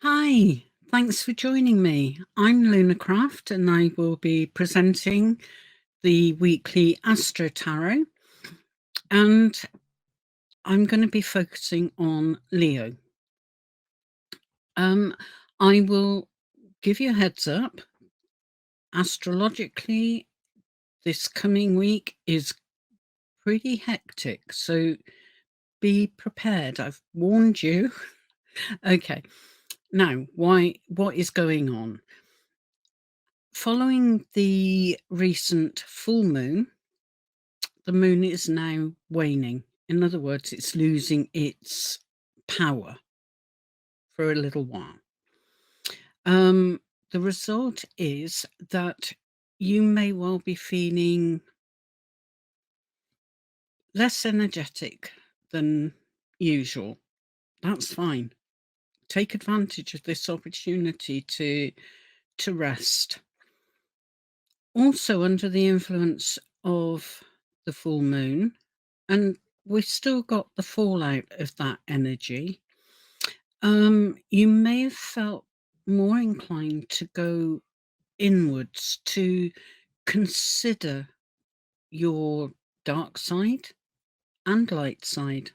Hi, thanks for joining me. I'm Lunarcraft and I will be presenting the weekly AstroTarot, and I'm going to be focusing on Leo. I will give you a heads up. Astrologically, this coming week is pretty hectic, so be prepared. I've warned you. Okay, now, what is going on? Following the recent full moon, the moon is now waning. In other words, it's losing its power for a little while. The result is that you may well be feeling less energetic than usual. That's fine. Take advantage of this opportunity to rest. Also, under the influence of the full moon, and we've still got the fallout of that energy. You may have felt more inclined to go inwards, to consider your dark side and light side.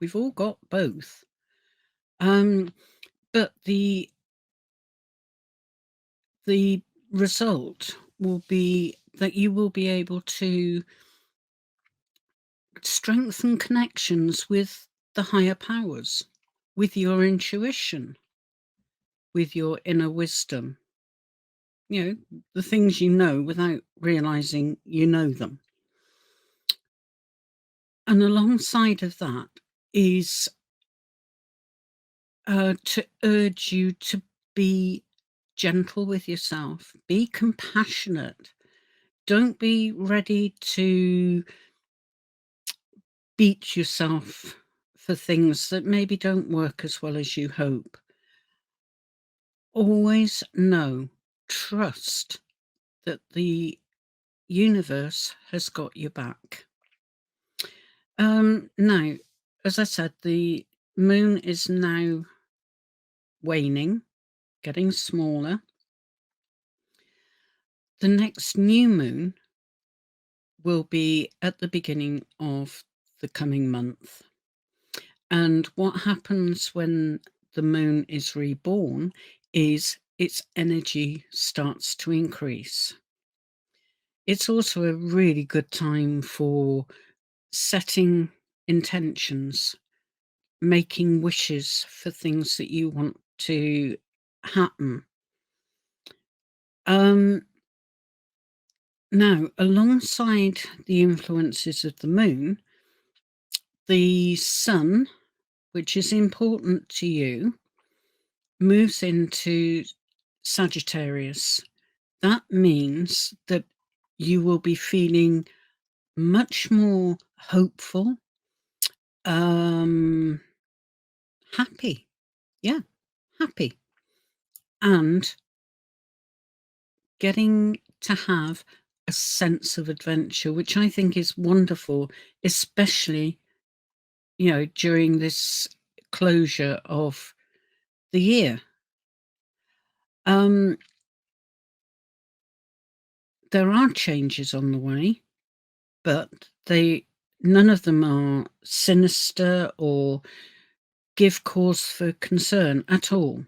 We've all got both. But the result will be that you will be able to strengthen connections with the higher powers, with your intuition, with your inner wisdom. You know, the things you know without realizing you know them. And alongside of that is to urge you to be gentle with yourself, be compassionate. Don't be ready to beat yourself for things that maybe don't work as well as you hope. Always know, trust that the universe has got your back. Now, as I said, the moon is now waning, getting smaller. The next new moon will be at the beginning of the coming month. And what happens when the moon is reborn is its energy starts to increase. It's also a really good time for setting intentions, making wishes for things that you want to happen. Now, alongside the influences of the moon, the sun, which is important to you, moves into Sagittarius. That means that you will be feeling much more hopeful, happy. Yeah, happy. And getting to have a sense of adventure, which I think is wonderful, especially, during this closure of the year. There are changes on the way, but none of them are sinister or give cause for concern at all.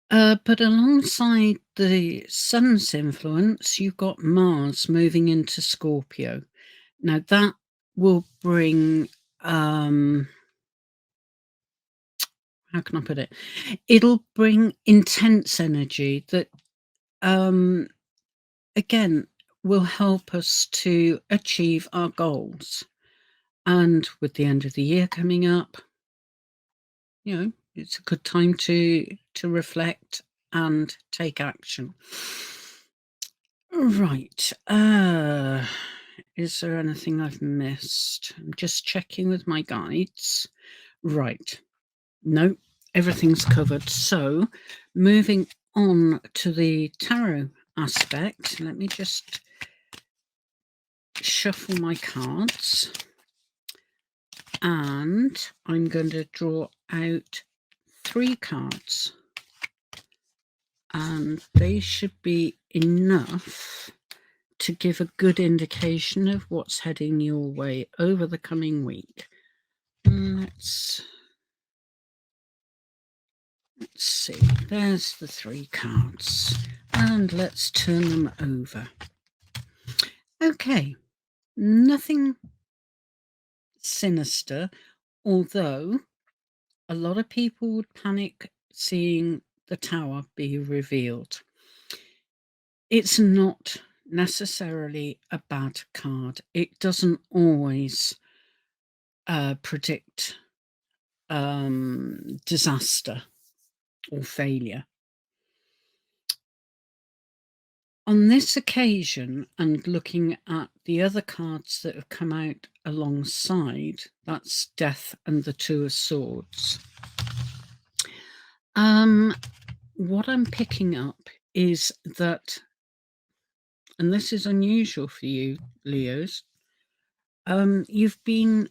But alongside the sun's influence, you've got Mars moving into Scorpio. Now that will bring, how can I put it? It'll bring intense energy that, again, will help us to achieve our goals. And with the end of the year coming up, it's a good time to reflect and take action. Right. Is there anything I've missed? I'm just checking with my guides. Right. No, everything's covered. So, moving on to the tarot aspect, let me just shuffle my cards. And I'm going to draw out 3 cards, and they should be enough to give a good indication of what's heading your way over the coming week. Let's see. There's the 3 cards, and let's turn them over. Okay, nothing sinister, although a lot of people would panic seeing the Tower be revealed. It's not necessarily a bad card. It doesn't always predict disaster or failure. On this occasion, and looking at the other cards that have come out alongside, that's Death and the Two of Swords. What I'm picking up is that, and this is unusual for you, Leos, you've been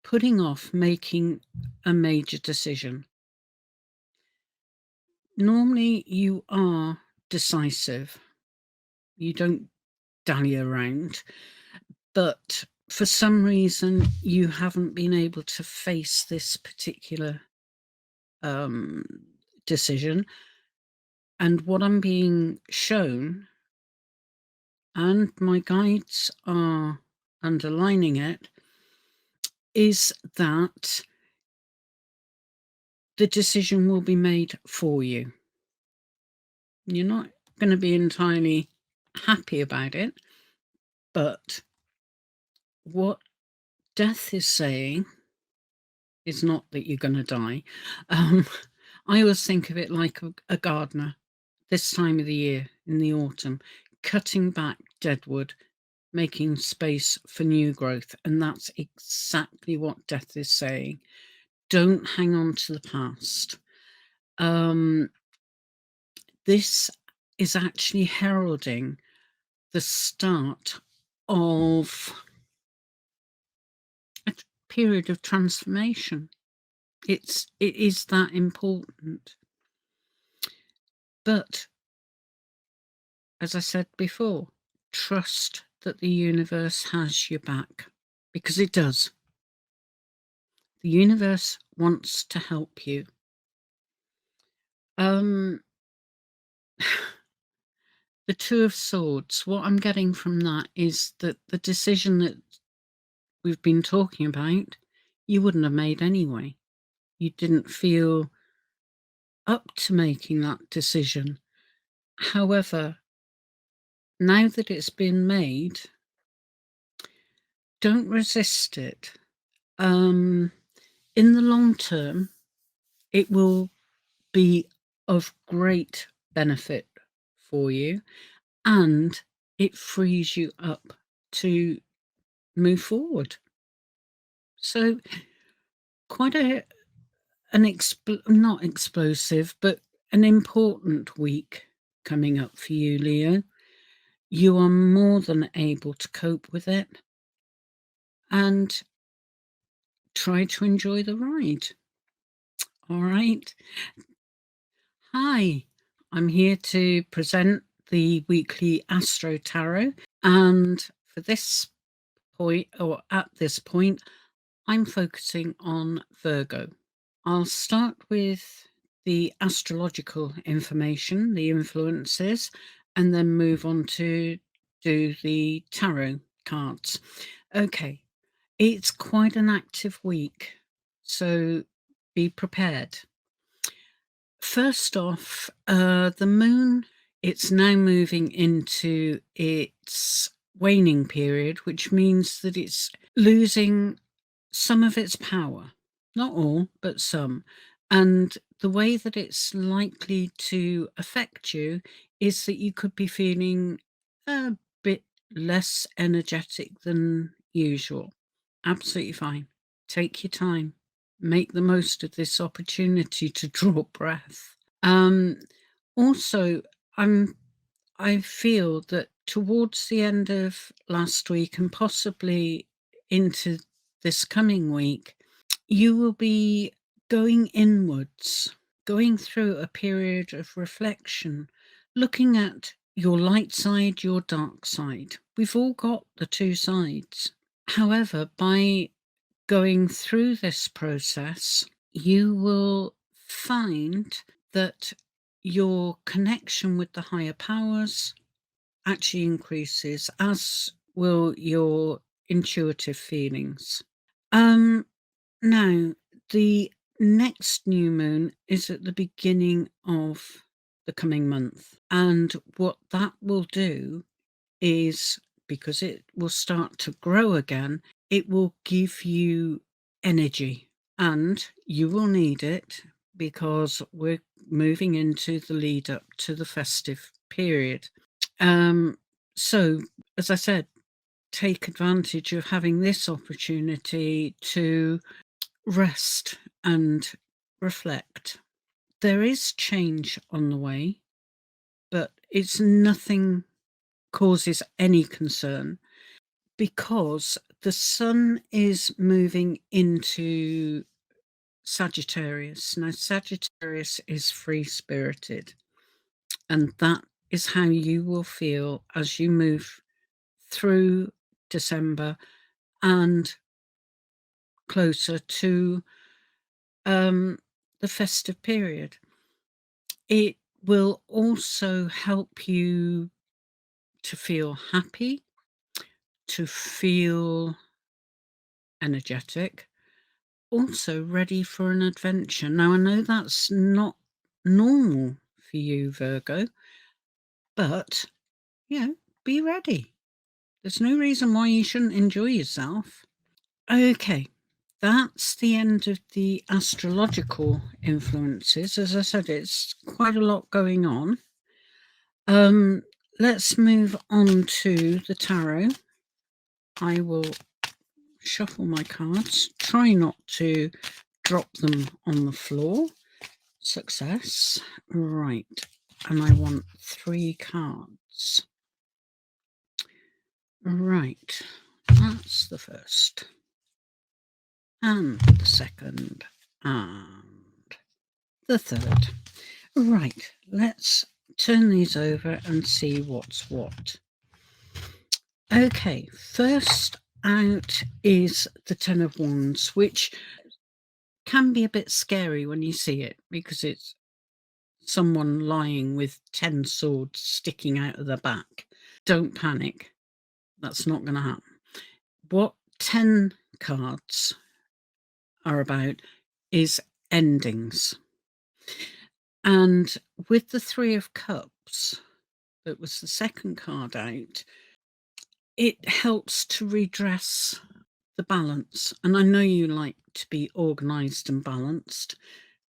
putting off making a major decision. Normally you are decisive. You don't dally around, but for some reason you haven't been able to face this particular decision. And what I'm being shown, and my guides are underlining it, is that the decision will be made for you. You're not going to be entirely happy about it, but what Death is saying is not that you're going to die. I always think of it like a gardener this time of the year in the autumn, cutting back dead wood, making space for new growth. And that's exactly what Death is saying. Don't hang on to the past. This is actually heralding the start of a period of transformation. It is that important. But as I said before, trust that the universe has your back, because it does. The universe wants to help you. The Two of Swords, what I'm getting from that is that the decision that we've been talking about, you wouldn't have made anyway. You didn't feel up to making that decision. However, now that it's been made, don't resist it. In the long term, it will be of great benefit for you, and it frees you up to move forward. So quite not explosive, but an important week coming up for you, Leo. You are more than able to cope with it, and try to enjoy the ride. All right. Hi, I'm here to present the weekly Astro Tarot, and for this point, or at this point, I'm focusing on Virgo. I'll start with the astrological information, the influences, and then move on to do the tarot cards. Okay, it's quite an active week, so be prepared. First off, the moon, it's now moving into its waning period, which means that it's losing some of its power. Not all, but some. And the way that it's likely to affect you is that you could be feeling a bit less energetic than usual. Absolutely fine. Take your time. Make the most of this opportunity to draw breath. Also, I feel that towards the end of last week and possibly into this coming week, you will be going inwards, going through a period of reflection, looking at your light side, your dark side. We've all got the two sides. However, by going through this process, you will find that your connection with the higher powers actually increases, as will your intuitive feelings. Now, the next new moon is at the beginning of the coming month. And what that will do is, because it will start to grow again, it will give you energy. And you will need it because we're moving into the lead up to the festive period. So, as I said, take advantage of having this opportunity to rest and reflect. There is change on the way, but it's nothing causes any concern because the sun is moving into Sagittarius. Now, Sagittarius is free spirited, and that is how you will feel as you move through December and closer to the festive period. It will also help you to feel happy, to feel energetic, also ready for an adventure. Now, I know that's not normal for you, Virgo, but, be ready. There's no reason why you shouldn't enjoy yourself. Okay, that's the end of the astrological influences. As I said, it's quite a lot going on. Let's move on to the tarot. I will shuffle my cards, try not to drop them on the floor. Success. Right. And I want 3 cards. Right. That's the first. And the second. And the third. Right. Let's turn these over and see what's what. Okay. First out is the Ten of Wands, which can be a bit scary when you see it because it's someone lying with 10 swords sticking out of the back. Don't panic. That's not going to happen. What 10 cards are about is endings. And with the 3 of Cups, that was the second card out, it helps to redress the balance. And I know you like to be organized and balanced,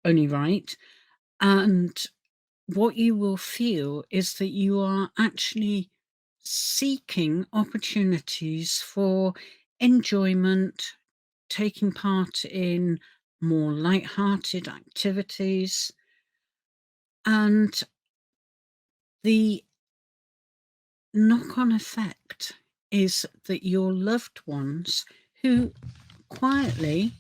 only right. And what you will feel is that you are actually seeking opportunities for enjoyment, taking part in more light-hearted activities, and the knock-on effect is that your loved ones, who quietly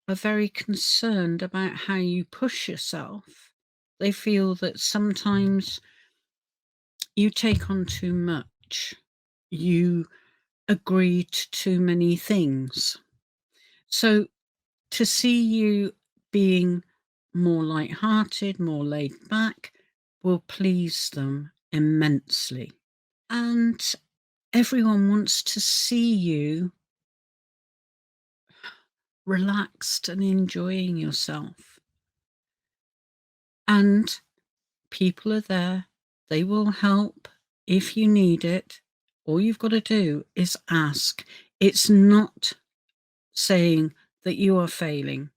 are very concerned about how you push yourself, they feel that sometimes you take on too much. You agree to too many things. So to see you being more light-hearted, more laid back, will please them immensely. And everyone wants to see you relaxed and enjoying yourself. And people are there. They will help if you need it. All you've got to do is ask. It's not saying that you are failing,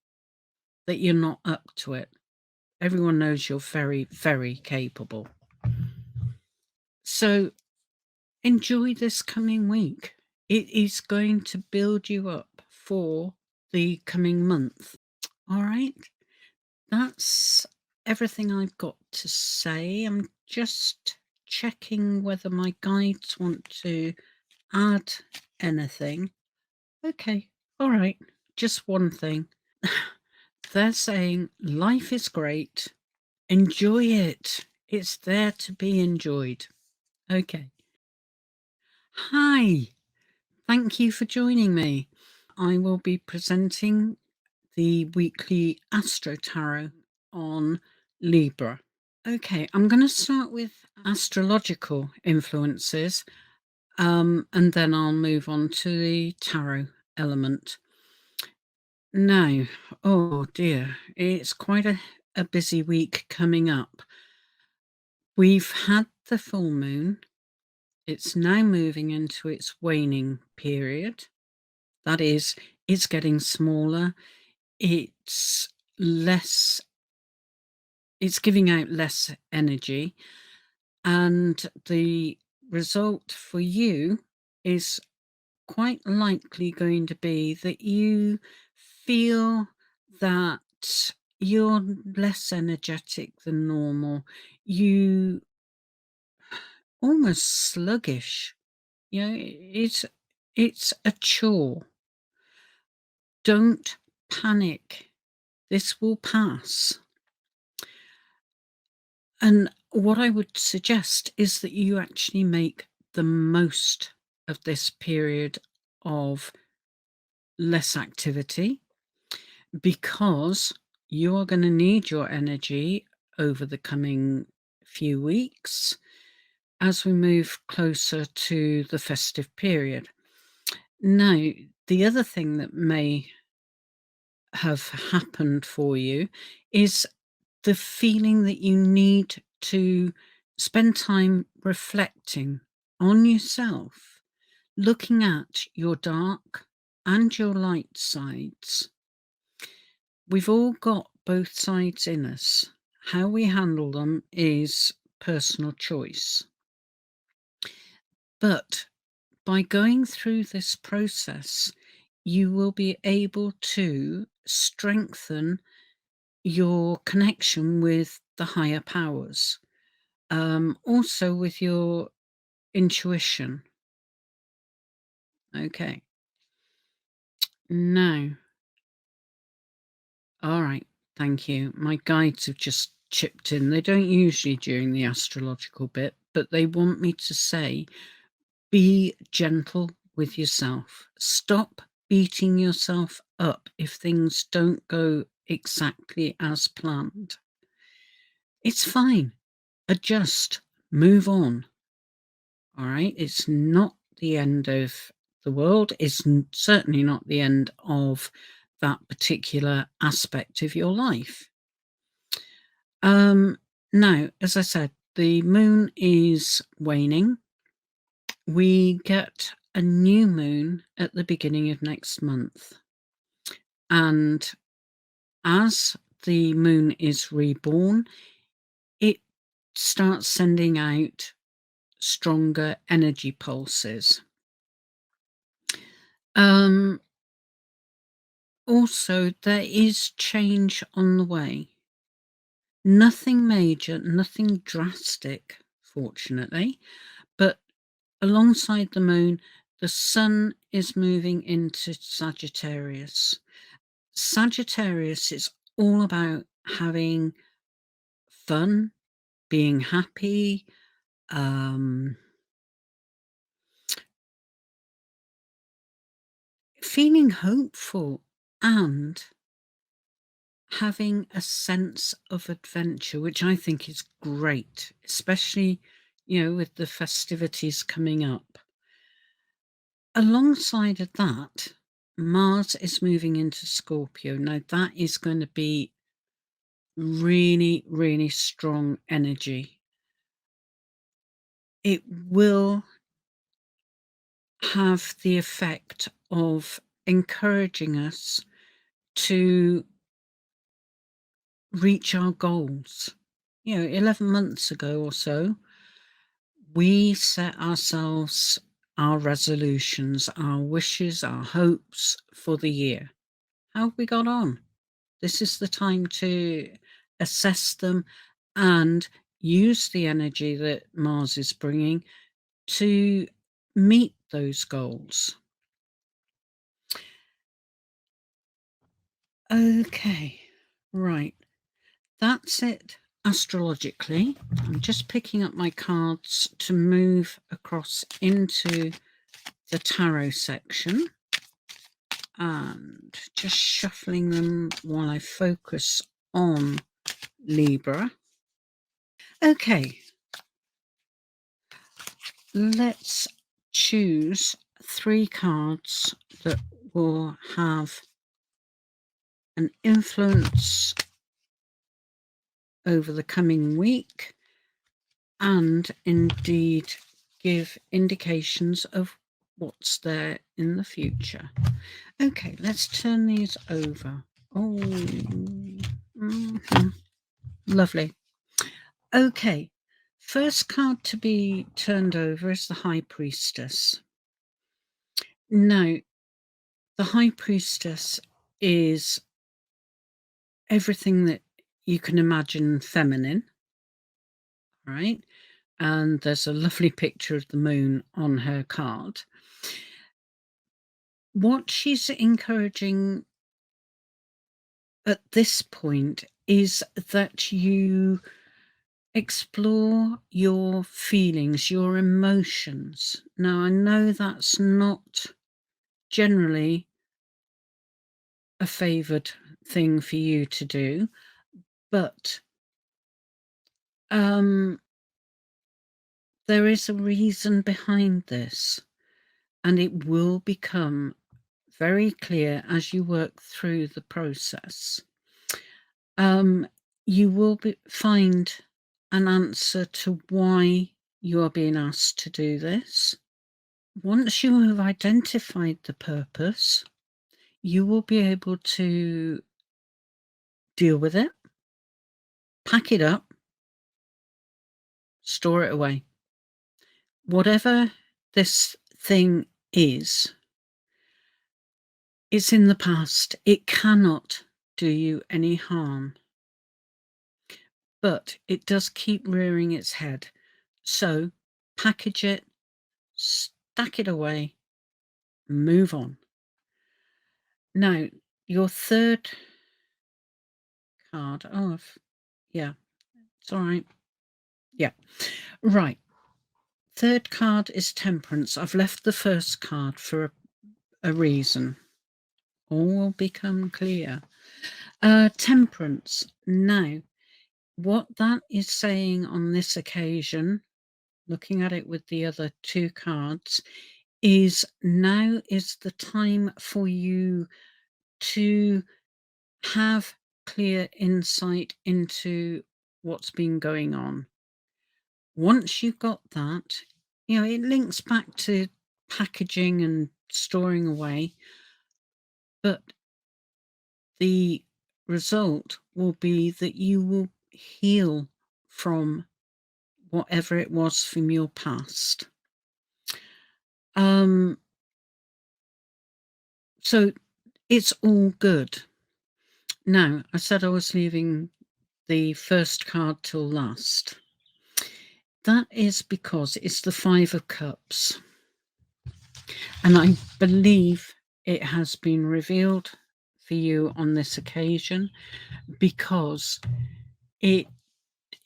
that you're not up to it. Everyone knows you're very, very capable. So enjoy this coming week. It is going to build you up for the coming month. All right. That's everything I've got to say. I'm just checking whether my guides want to add anything. Okay. All right. Just one thing. They're saying life is great. Enjoy it. It's there to be enjoyed. Okay. Hi. Thank you for joining me. I will be presenting the weekly AstroTarot on Libra. Okay, I'm going to start with astrological influences, and then I'll move on to the tarot element. Now, oh dear, it's quite a busy week coming up. We've had the full moon. It's now moving into its waning period. That is, it's getting smaller. It's less, it's giving out less energy. And the result for you is quite likely going to be that you feel that you're less energetic than normal. You almost sluggish. You know, it's a chore. Don't panic. This will pass. And what I would suggest is that you actually make the most of this period of less activity, because you're going to need your energy over the coming few weeks as we move closer to the festive period. Now, the other thing that may have happened for you is the feeling that you need to spend time reflecting on yourself, looking at your dark and your light sides. We've all got both sides in us. How we handle them is personal choice. But by going through this process, you will be able to strengthen your connection with the higher powers, also with your intuition. Okay. Now, all right. Thank you. My guides have just chipped in. They don't usually during the astrological bit, but they want me to say, be gentle with yourself. Stop beating yourself up if things don't go exactly as planned. It's fine. Adjust. Move on. All right. It's not the end of the world. It's certainly not the end of that particular aspect of your life. Now, as I said, the moon is waning. We get a new moon at the beginning of next month. And as the moon is reborn, it starts sending out stronger energy pulses. Also, there is change on the way. Nothing major, nothing drastic, fortunately, but alongside the moon, the sun is moving into Sagittarius. Sagittarius is all about having fun, being happy, feeling hopeful, and having a sense of adventure, which I think is great, especially, with the festivities coming up. Alongside of that, Mars is moving into Scorpio. Now, that is going to be really, really strong energy. It will have the effect of encouraging us to reach our goals. 11 months ago or so, we set ourselves our resolutions, our wishes, our hopes for the year. How have we got on? This is the time to assess them and use the energy that Mars is bringing to meet those goals. Okay. Right. That's it astrologically. I'm just picking up my cards to move across into the tarot section and just shuffling them while I focus on Libra. Okay, let's choose 3 cards that will have an influence over the coming week and indeed give indications of what's there in the future. Okay, let's turn these over. Oh, lovely. Okay, first card to be turned over is the High Priestess. Now, the High Priestess is everything that you can imagine feminine, right? And there's a lovely picture of the moon on her card. What she's encouraging at this point is that you explore your feelings, your emotions. Now, I know that's not generally a favoured thing for you to do, but there is a reason behind this, and it will become very clear as you work through the process. You will find an answer to why you are being asked to do this. Once you have identified the purpose, you will be able to deal with it, pack it up, store it away. Whatever this thing is, it's in the past. It cannot do you any harm, but it does keep rearing its head. So package it, stack it away, move on. Now, your third card. Oh, yeah, it's all right. Yeah, right. Third card is Temperance. I've left the first card for a reason. All will become clear. Temperance. Now, what that is saying on this occasion, looking at it with the other 2 cards, is now is the time for you to have clear insight into what's been going on. Once you've got that, it links back to packaging and storing away, but the result will be that you will heal from whatever it was from your past. So it's all good. Now, I said I was leaving the first card till last. That is because it's the 5 of Cups. And I believe it has been revealed for you on this occasion because it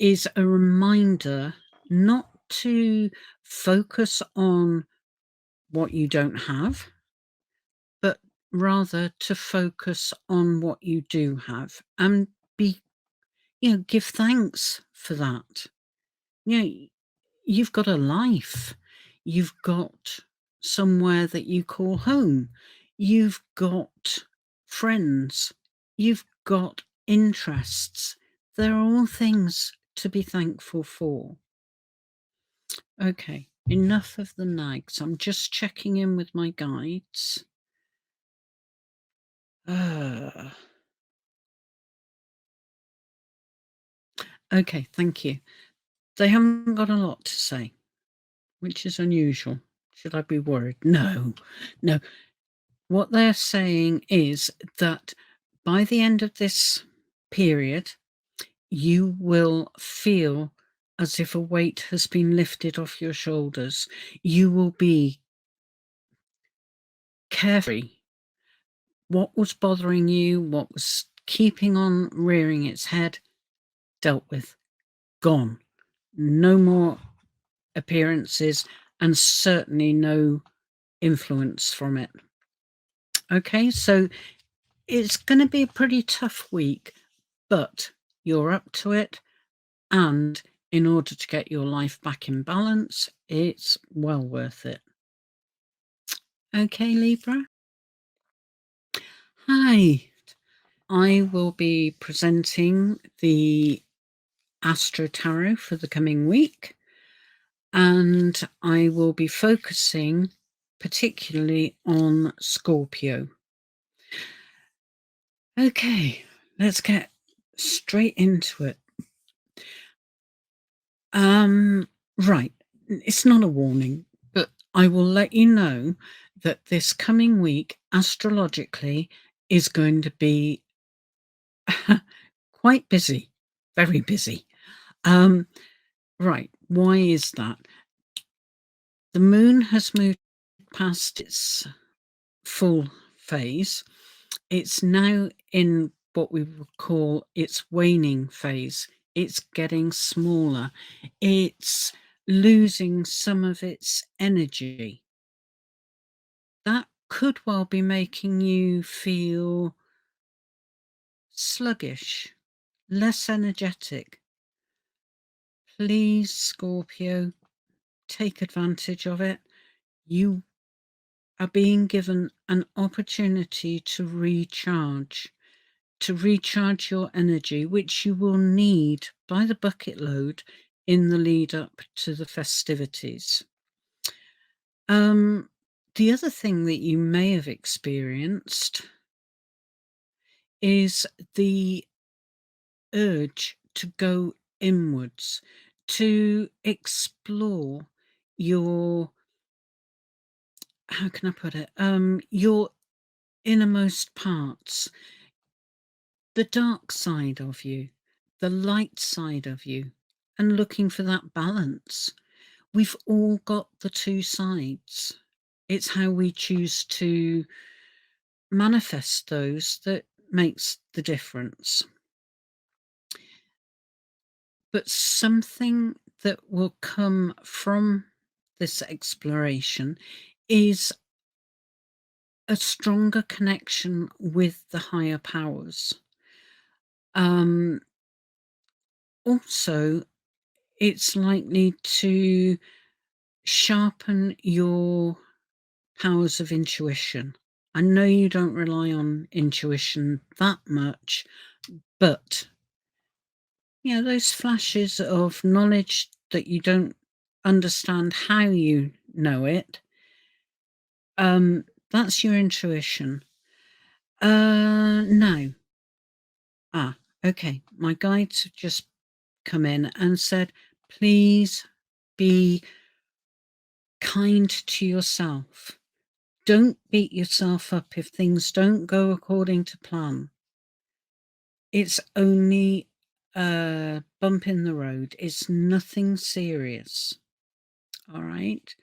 is a reminder not to focus on what you don't have, but rather to focus on what you do have and give thanks for that. You've got a life. You've got somewhere that you call home. You've got friends. You've got interests. They're all things to be thankful for. Okay, enough of the nags. I'm just checking in with my guides. Okay, thank you. They haven't got a lot to say, which is unusual. Should I be worried? No, no. What they're saying is that by the end of this period, you will feel as if a weight has been lifted off your shoulders. You will be carefree. What was bothering you, what was keeping on rearing its head, dealt with, gone. No more appearances, and certainly no influence from it. Okay, so it's going to be a pretty tough week, but you're up to it. And in order to get your life back in balance, it's well worth it. Okay, Libra. Hi. I will be presenting the AstroTarot for the coming week, and I will be focusing particularly on Scorpio. Okay, let's get straight into it. Right. It's not a warning, but I will let you know that this coming week, astrologically, is going to be quite busy, very busy. Right. Why is that? The moon has moved past its full phase. It's now in what we would call its waning phase. It's getting smaller. It's losing some of its energy. That could well be making you feel sluggish, less energetic. Please, Scorpio, take advantage of it. You are being given an opportunity to recharge your energy, which you will need by the bucket load in the lead up to the festivities. The other thing that you may have experienced is the urge to go inwards, to explore your, how can I put it, your innermost parts, the dark side of you, the light side of you, and looking for that balance. We've all got the two sides. It's how we choose to manifest those that makes the difference. But something that will come from this exploration is a stronger connection with the higher powers. Also, it's likely to sharpen your powers of intuition. I know you don't rely on intuition that much, but those flashes of knowledge that you don't understand how you know it, that's your intuition. Now, okay, my guides have just come in and said, please be kind to yourself. Don't beat yourself up if things don't go according to plan. It's only a bump in the road. It's nothing serious. All right?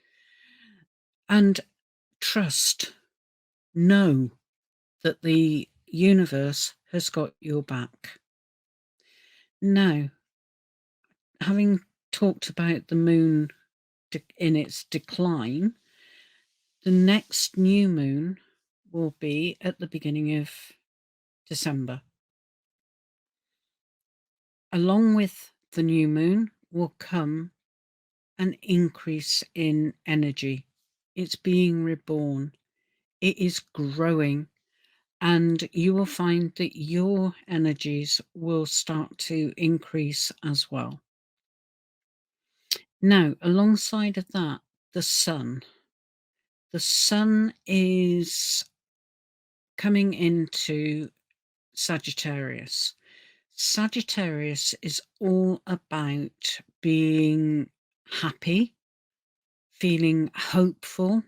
And trust, know that the universe has got your back. Now, having talked about the moon in its decline, the next new moon will be at the beginning of December. Along with the new moon will come an increase in energy. It's being reborn. It is growing, and you will find that your energies will start to increase as well. Now, alongside of that, the sun. The sun is coming into Sagittarius. Sagittarius is all about being happy, feeling hopeful,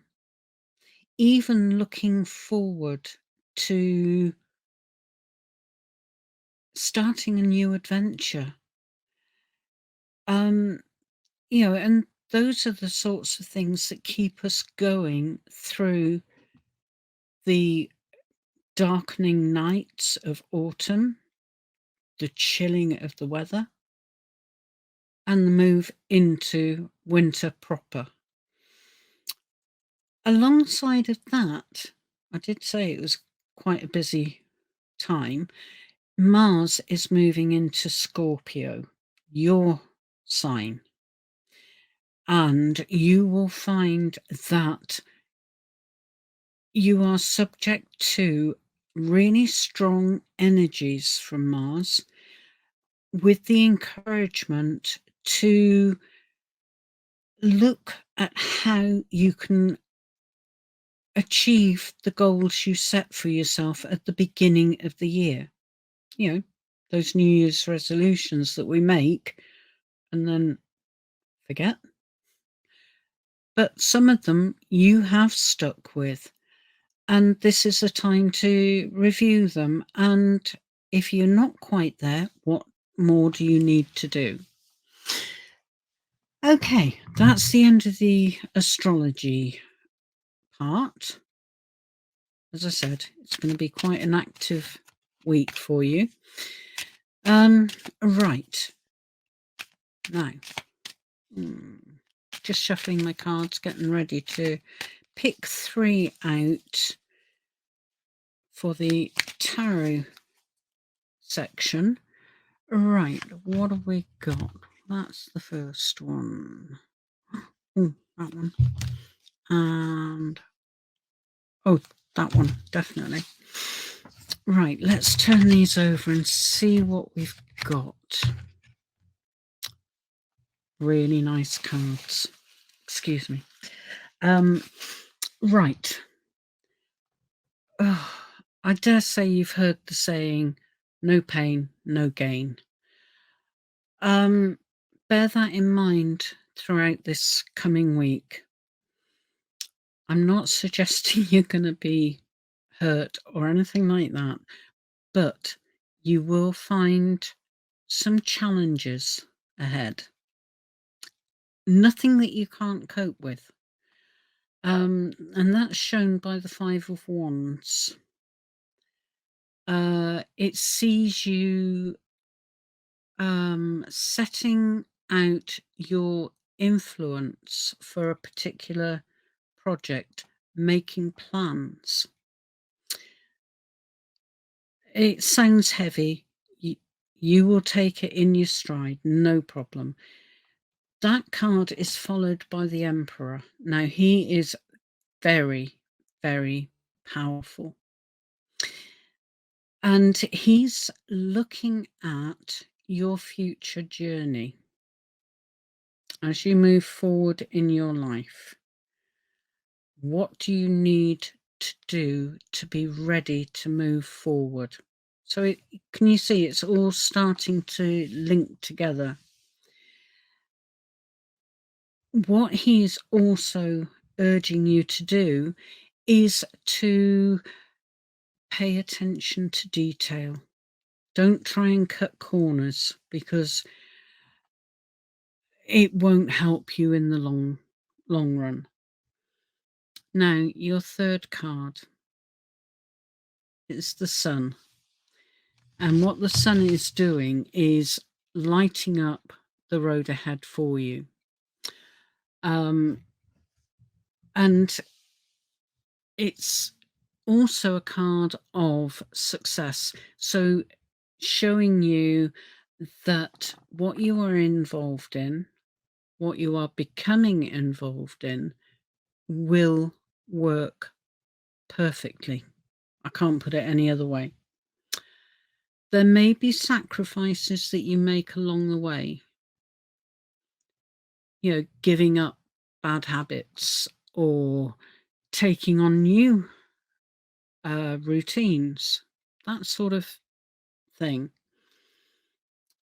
even looking forward to starting a new adventure. And those are the sorts of things that keep us going through the darkening nights of autumn, the chilling of the weather, and the move into winter proper. Alongside of that, I did say it was quite a busy time. Mars is moving into Scorpio, your sign, and you will find that you are subject to really strong energies from Mars, with the encouragement to look at how you can achieve the goals you set for yourself at the beginning of the year. You know, those New Year's resolutions that we make and then forget. But some of them you have stuck with, and this is a time to review them. And if you're not quite there, what more do you need to do? Okay, that's the end of the astrology part. As I said, it's going to be quite an active week for you. Right. Now, just shuffling my cards, getting ready to pick 3 out for the tarot section. Right, what have we got? That's the first one. Oh, that one. And, oh, that one, definitely. Right, let's turn these over and see what we've got. Really nice cards. Excuse me. Right. Oh, I dare say you've heard the saying, no pain, no gain. Bear that in mind throughout this coming week. I'm not suggesting you're going to be hurt or anything like that, but you will find some challenges ahead. Nothing that you can't cope with. And that's shown by the 5 of Wands. It sees you setting out your influence for a particular project, making plans. It sounds heavy. You will take it in your stride, no problem. That card is followed by the Emperor. Now, he is very, very powerful. And he's looking at your future journey as you move forward in your life. What do you need to do to be ready to move forward? So can you see it's all starting to link together? What he's also urging you to do is to pay attention to detail. Don't try and cut corners, because it won't help you in the long run. Now, your third card is the Sun. And what the Sun is doing is lighting up the road ahead for you. And it's also a card of success. So showing you that what you are involved in, what you are becoming involved in, will work perfectly. I can't put it any other way. There may be sacrifices that you make along the way. You know, giving up bad habits or taking on new routines, that sort of thing.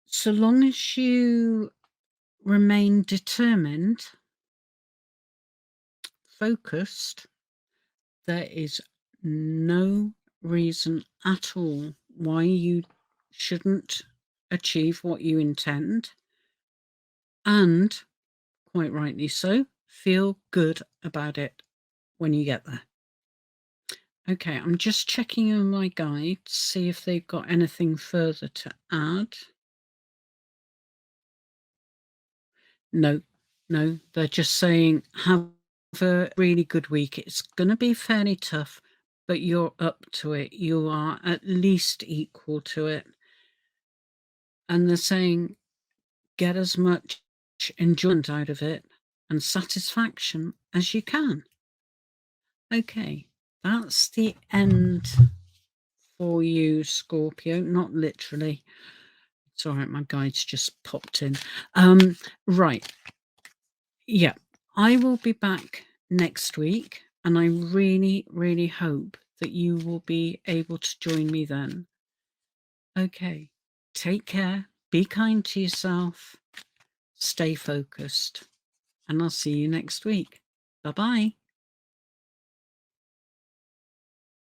So long as you remain determined, focused, there is no reason at all why you shouldn't achieve what you intend, and quite rightly so, feel good about it when you get there. Okay, I'm just checking in my guide to see if they've got anything further to add. No, no, they're just saying have a really good week. It's going to be fairly tough, but you're up to it. You are at least equal to it. And they're saying get as much enjoyment out of it and satisfaction as you can. Okay, that's the end for you, Scorpio. Not literally. It's all right, my guides just popped in. Right. Yeah, I will be back next week, and I really, really hope that you will be able to join me then. Okay, take care, be kind to yourself, stay focused, and I'll see you next week. Bye bye.